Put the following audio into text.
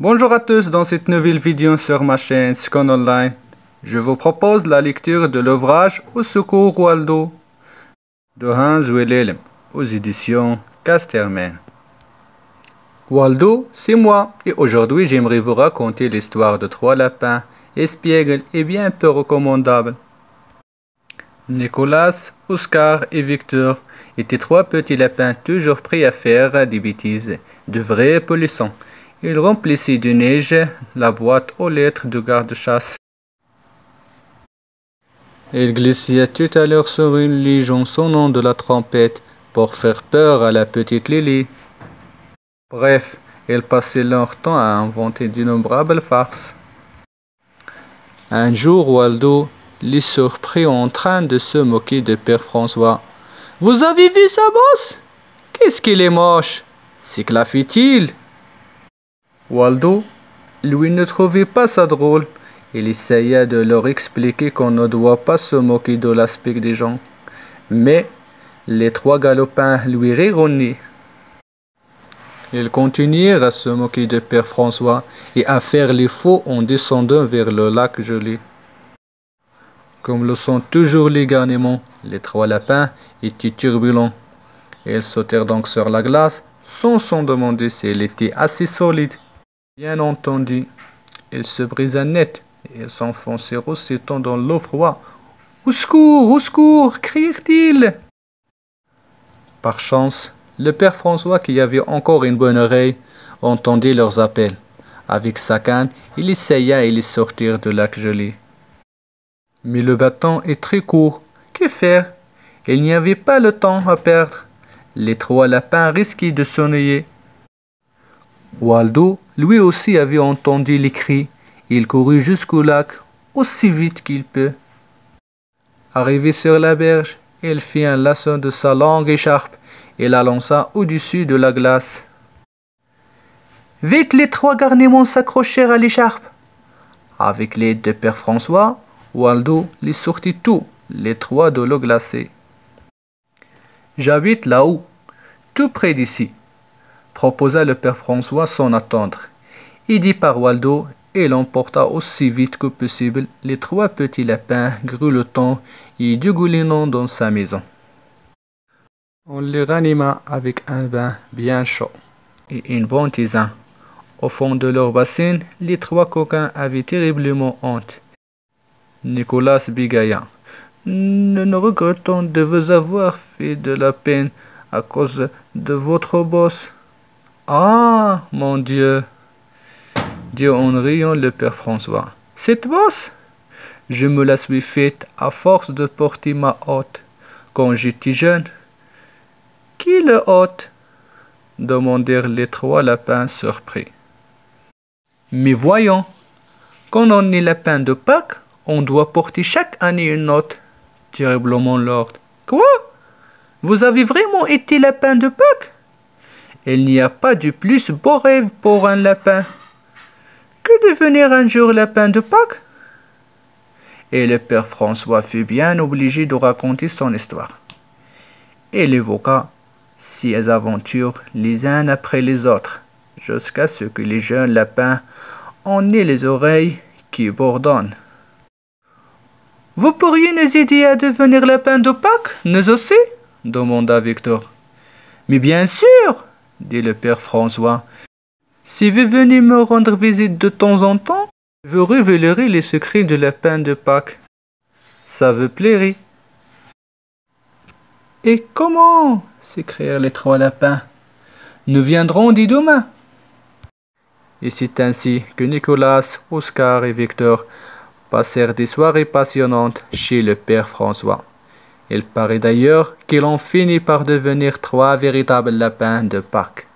Bonjour à tous, dans cette nouvelle vidéo sur ma chaîne Scone Online, je vous propose la lecture de l'ouvrage Au secours Waldo de Hans Wilhelm aux éditions Casterman. Waldo, c'est moi, et aujourd'hui j'aimerais vous raconter l'histoire de trois lapins espiègles et bien peu recommandables. Nicolas, Oscar et Victor étaient trois petits lapins toujours prêts à faire des bêtises, de vrais polissons. Ils remplissaient de neige la boîte aux lettres du garde-chasse. Ils glissaient tout à l'heure sur une légion sonnant de la trompette pour faire peur à la petite Lily. Bref, ils passaient leur temps à inventer d'innombrables farces. Un jour, Waldo les surprit en train de se moquer de Père François. « Vous avez vu sa bosse? Qu'est-ce qu'il est moche! S'éclafit-il » Waldo, lui, ne trouvait pas ça drôle. Il essaya de leur expliquer qu'on ne doit pas se moquer de l'aspect des gens. Mais les trois galopins lui rirent au nez. Ils continuèrent à se moquer de Père François et à faire les faux en descendant vers le lac gelé. Comme le sont toujours les garnements, les trois lapins étaient turbulents. Ils sautèrent donc sur la glace sans s'en demander si elle était assez solide. Bien entendu, ils se brisa net et ils s'enfoncèrent aussitôt dans l'eau froide. « Au secours, au secours !» crièrent-ils. Par chance, le Père François, qui avait encore une bonne oreille, entendit leurs appels. Avec sa canne, il essaya de les sortir du lac gelé. Mais le bâton est très court. Que faire? Il n'y avait pas le temps à perdre. Les trois lapins risquaient de s'ennuyer. Waldo, lui aussi, avait entendu les cris. Il courut jusqu'au lac, aussi vite qu'il peut. Arrivé sur la berge, il fit un lasso de sa longue écharpe et la lança au-dessus de la glace. Vite, les trois garnements s'accrochèrent à l'écharpe. Avec l'aide de Père François, Waldo les sortit tous, les trois de l'eau glacée. « J'habite là-haut, tout près d'ici, » proposa le Père François sans attendre. Aidé par Waldo, il emporta aussi vite que possible les trois petits lapins grelottants et dégoulinant dans sa maison. On les ranima avec un bain bien chaud et une bonne tisane. Au fond de leur bassine, les trois coquins avaient terriblement honte. Nicolas bégaya. « Nous regrettons de vous avoir fait de la peine à cause de votre bosse. »« Ah, mon Dieu !» dit en riant le Père François. « Cette bosse, je me la suis faite à force de porter ma hotte quand j'étais jeune. »« Qui le hôte ?» demandèrent les trois lapins surpris. « Mais voyons, quand on est lapin de Pâques, on doit porter chaque année une hotte, » dit terriblement Lord. « Quoi? Vous avez vraiment été lapin de Pâques? Il n'y a pas de plus beau rêve pour un lapin que devenir un jour lapin de Pâques. » Et le Père François fut bien obligé de raconter son histoire. Il évoqua ses aventures les uns après les autres, jusqu'à ce que les jeunes lapins en aient les oreilles qui bourdonnent. « Vous pourriez nous aider à devenir lapin de Pâques, nous aussi ?» demanda Victor. « Mais bien sûr !» dit le Père François. « Si vous venez me rendre visite de temps en temps, vous révélerez les secrets du lapin de Pâques. Ça vous plairait. » « Et comment ?» s'écrièrent les trois lapins. « Nous viendrons dès demain. » Et c'est ainsi que Nicolas, Oscar et Victor passèrent des soirées passionnantes chez le Père François. Il paraît d'ailleurs qu'ils ont fini par devenir trois véritables lapins de Pâques.